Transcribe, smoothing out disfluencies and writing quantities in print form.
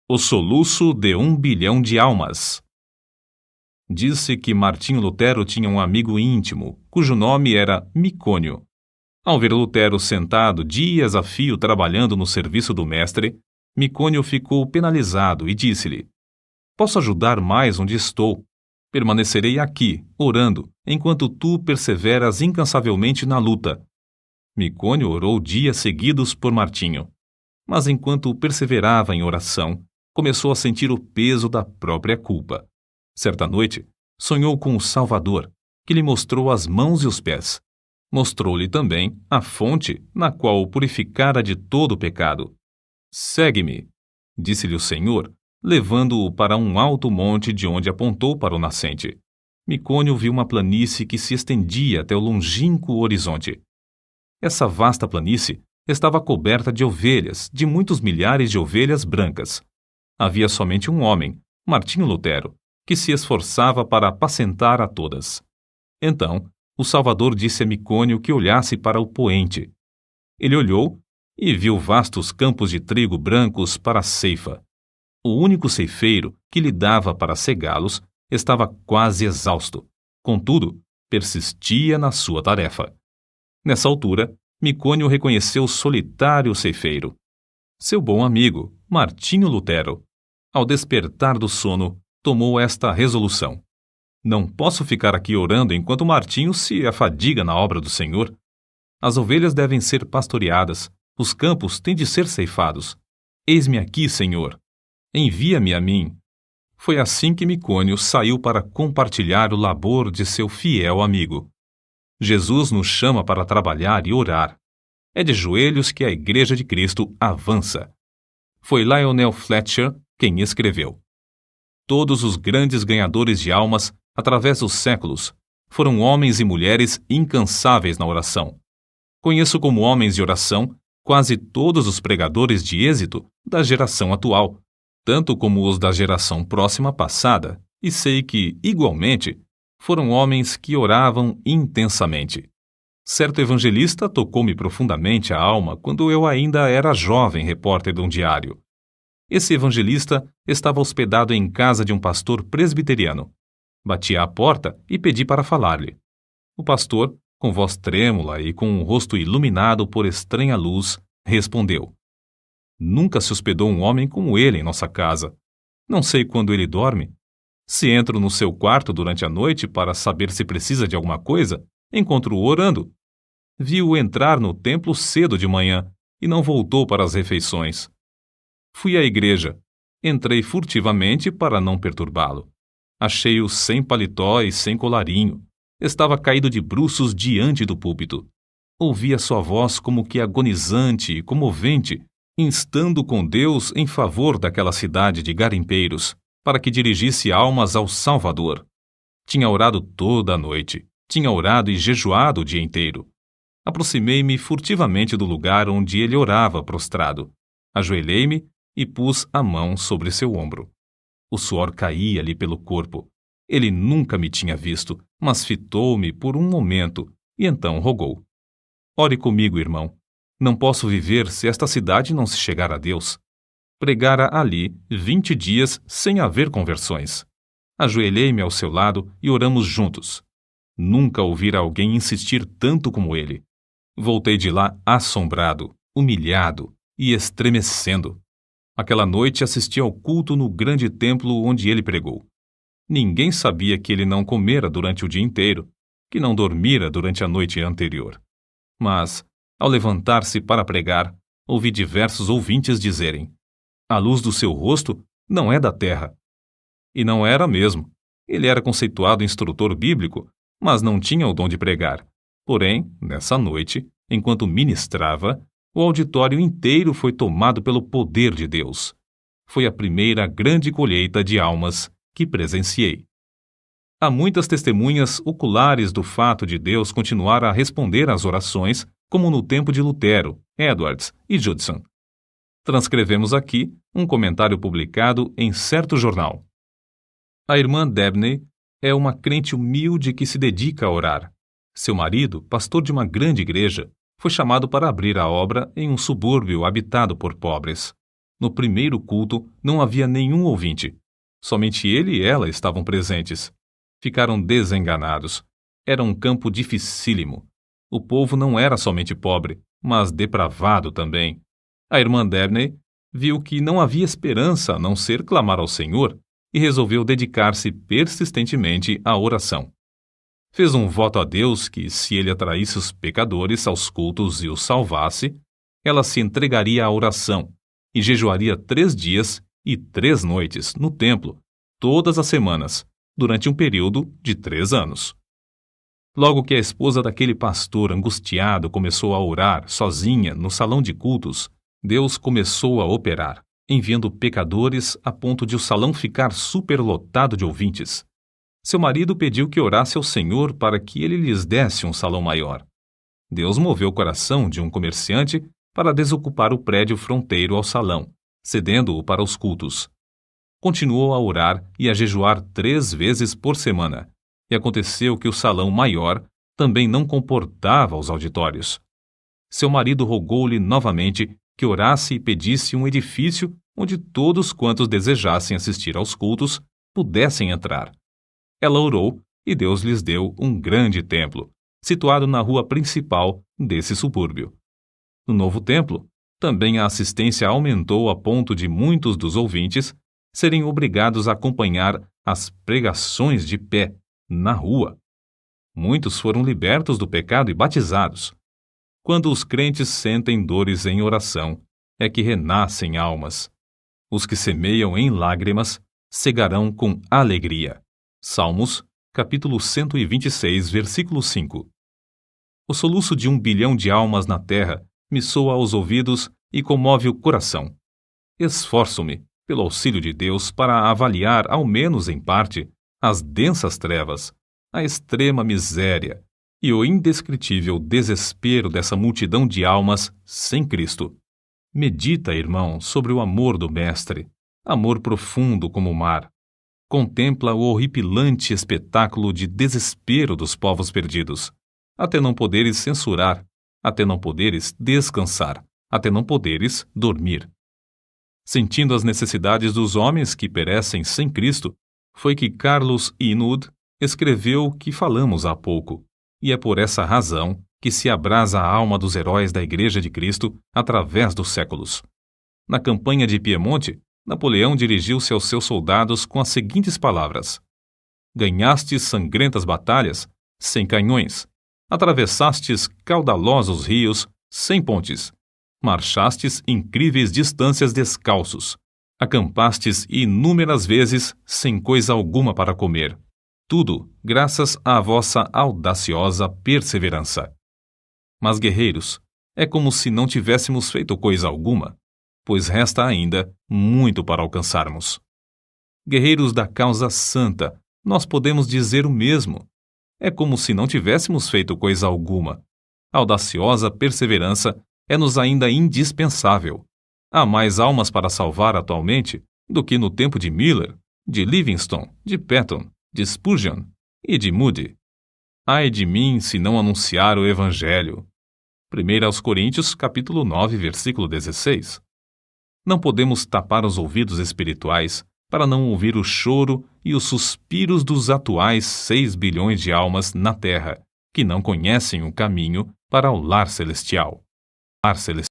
O soluço de 1 bilhão de almas. Disse que Martinho Lutero tinha um amigo íntimo, cujo nome era Micônio. Ao ver Lutero sentado dias a fio trabalhando no serviço do mestre, Micônio ficou penalizado e disse-lhe: "Posso ajudar mais onde estou. Permanecerei aqui, orando, enquanto tu perseveras incansavelmente na luta." Micônio orou dias seguidos por Martinho. Mas enquanto perseverava em oração, começou a sentir o peso da própria culpa. Certa noite, sonhou com o Salvador, que lhe mostrou as mãos e os pés. Mostrou-lhe também a fonte na qual o purificara de todo o pecado. "Segue-me", disse-lhe o Senhor, levando-o para um alto monte de onde apontou para o nascente. Micônio viu uma planície que se estendia até o longínquo horizonte. Essa vasta planície estava coberta de ovelhas, de muitos milhares de ovelhas brancas. Havia somente um homem, Martinho Lutero, que se esforçava para apacentar a todas. Então, o Salvador disse a Micônio que olhasse para o poente. Ele olhou e viu vastos campos de trigo brancos para a ceifa. O único ceifeiro que lhe dava para cegá-los estava quase exausto. Contudo, persistia na sua tarefa. Nessa altura, Micônio reconheceu o solitário ceifeiro, seu bom amigo, Martinho Lutero. Ao despertar do sono, tomou esta resolução: "Não posso ficar aqui orando enquanto Martinho se afadiga na obra do Senhor. As ovelhas devem ser pastoreadas, os campos têm de ser ceifados. Eis-me aqui, Senhor. Envia-me a mim." Foi assim que Micônio saiu para compartilhar o labor de seu fiel amigo. Jesus nos chama para trabalhar e orar. É de joelhos que a Igreja de Cristo avança. Foi Lionel Fletcher quem escreveu: "Todos os grandes ganhadores de almas, através dos séculos, foram homens e mulheres incansáveis na oração. Conheço como homens de oração quase todos os pregadores de êxito da geração atual, tanto como os da geração próxima passada, e sei que, igualmente, foram homens que oravam intensamente. Certo evangelista tocou-me profundamente a alma quando eu ainda era jovem repórter de um diário. Esse evangelista estava hospedado em casa de um pastor presbiteriano. Bati à porta e pedi para falar-lhe. O pastor, com voz trêmula e com um rosto iluminado por estranha luz, respondeu: "Nunca se hospedou um homem como ele em nossa casa. Não sei quando ele dorme. Se entro no seu quarto durante a noite para saber se precisa de alguma coisa, encontro-o orando. Vi-o entrar no templo cedo de manhã e não voltou para as refeições. Fui à igreja. Entrei furtivamente para não perturbá-lo. Achei-o sem paletó e sem colarinho. Estava caído de bruços diante do púlpito. Ouvi a sua voz como que agonizante e comovente, instando com Deus em favor daquela cidade de garimpeiros, para que dirigisse almas ao Salvador. Tinha orado toda a noite. Tinha orado e jejuado o dia inteiro. Aproximei-me furtivamente do lugar onde ele orava prostrado. Ajoelhei-me e pus a mão sobre seu ombro. O suor caía-lhe pelo corpo. Ele nunca me tinha visto, mas fitou-me por um momento e então rogou: "Ore comigo, irmão. Não posso viver se esta cidade não se chegar a Deus." Pregara ali 20 dias sem haver conversões. Ajoelhei-me ao seu lado e oramos juntos. Nunca ouvira alguém insistir tanto como ele. Voltei de lá assombrado, humilhado e estremecendo. Aquela noite assisti ao culto no grande templo onde ele pregou. Ninguém sabia que ele não comera durante o dia inteiro, que não dormira durante a noite anterior. Mas, ao levantar-se para pregar, ouvi diversos ouvintes dizerem: "A luz do seu rosto não é da terra." E não era mesmo. Ele era conceituado instrutor bíblico, mas não tinha o dom de pregar. Porém, nessa noite, enquanto ministrava, o auditório inteiro foi tomado pelo poder de Deus. Foi a primeira grande colheita de almas que presenciei. Há muitas testemunhas oculares do fato de Deus continuar a responder às orações, como no tempo de Lutero, Edwards e Judson. Transcrevemos aqui um comentário publicado em certo jornal. A irmã Dabney é uma crente humilde que se dedica a orar. Seu marido, pastor de uma grande igreja, foi chamado para abrir a obra em um subúrbio habitado por pobres. No primeiro culto não havia nenhum ouvinte. Somente ele e ela estavam presentes. Ficaram desenganados. Era um campo dificílimo. O povo não era somente pobre, mas depravado também. A irmã Dabney viu que não havia esperança a não ser clamar ao Senhor e resolveu dedicar-se persistentemente à oração. Fez um voto a Deus que, se ele atraísse os pecadores aos cultos e os salvasse, ela se entregaria à oração e jejuaria 3 dias e 3 noites no templo, todas as semanas, durante um período de 3 anos. Logo que a esposa daquele pastor angustiado começou a orar sozinha no salão de cultos, Deus começou a operar, enviando pecadores a ponto de o salão ficar superlotado de ouvintes. Seu marido pediu que orasse ao Senhor para que ele lhes desse um salão maior. Deus moveu o coração de um comerciante para desocupar o prédio fronteiro ao salão, cedendo-o para os cultos. Continuou a orar e a jejuar 3 vezes por semana, e aconteceu que o salão maior também não comportava os auditórios. Seu marido rogou-lhe novamente que orasse e pedisse um edifício onde todos quantos desejassem assistir aos cultos pudessem entrar. Ela orou e Deus lhes deu um grande templo, situado na rua principal desse subúrbio. No novo templo, também a assistência aumentou a ponto de muitos dos ouvintes serem obrigados a acompanhar as pregações de pé, na rua. Muitos foram libertos do pecado e batizados. Quando os crentes sentem dores em oração, é que renascem almas. Os que semeiam em lágrimas cegarão com alegria. Salmos, capítulo 126, versículo 5. O soluço de 1 bilhão de almas na terra me soa aos ouvidos e comove o coração. Esforço-me, pelo auxílio de Deus, para avaliar, ao menos em parte, as densas trevas, a extrema miséria e o indescritível desespero dessa multidão de almas sem Cristo. Medita, irmão, sobre o amor do Mestre, amor profundo como o mar. Contempla o horripilante espetáculo de desespero dos povos perdidos, até não poderes censurar, até não poderes descansar, até não poderes dormir. Sentindo as necessidades dos homens que perecem sem Cristo, foi que Carlos Inwood escreveu o que falamos há pouco, e é por essa razão que se abrasa a alma dos heróis da Igreja de Cristo através dos séculos. Na campanha de Piemonte, Napoleão dirigiu-se aos seus soldados com as seguintes palavras: ganhastes sangrentas batalhas sem canhões, atravessastes caudalosos rios sem pontes, marchastes incríveis distâncias descalços, acampastes inúmeras vezes sem coisa alguma para comer. Tudo graças à vossa audaciosa perseverança. Mas, guerreiros, é como se não tivéssemos feito coisa alguma, pois resta ainda muito para alcançarmos. Guerreiros da causa santa, nós podemos dizer o mesmo. É como se não tivéssemos feito coisa alguma. A audaciosa perseverança é-nos ainda indispensável. Há mais almas para salvar atualmente do que no tempo de Miller, de Livingstone, de Patton, de Spurgeon e de Moody. Ai de mim se não anunciar o Evangelho. 1 Coríntios, capítulo 9, versículo 16. Não podemos tapar os ouvidos espirituais para não ouvir o choro e os suspiros dos atuais 6 bilhões de almas na Terra, que não conhecem o caminho para o lar celestial.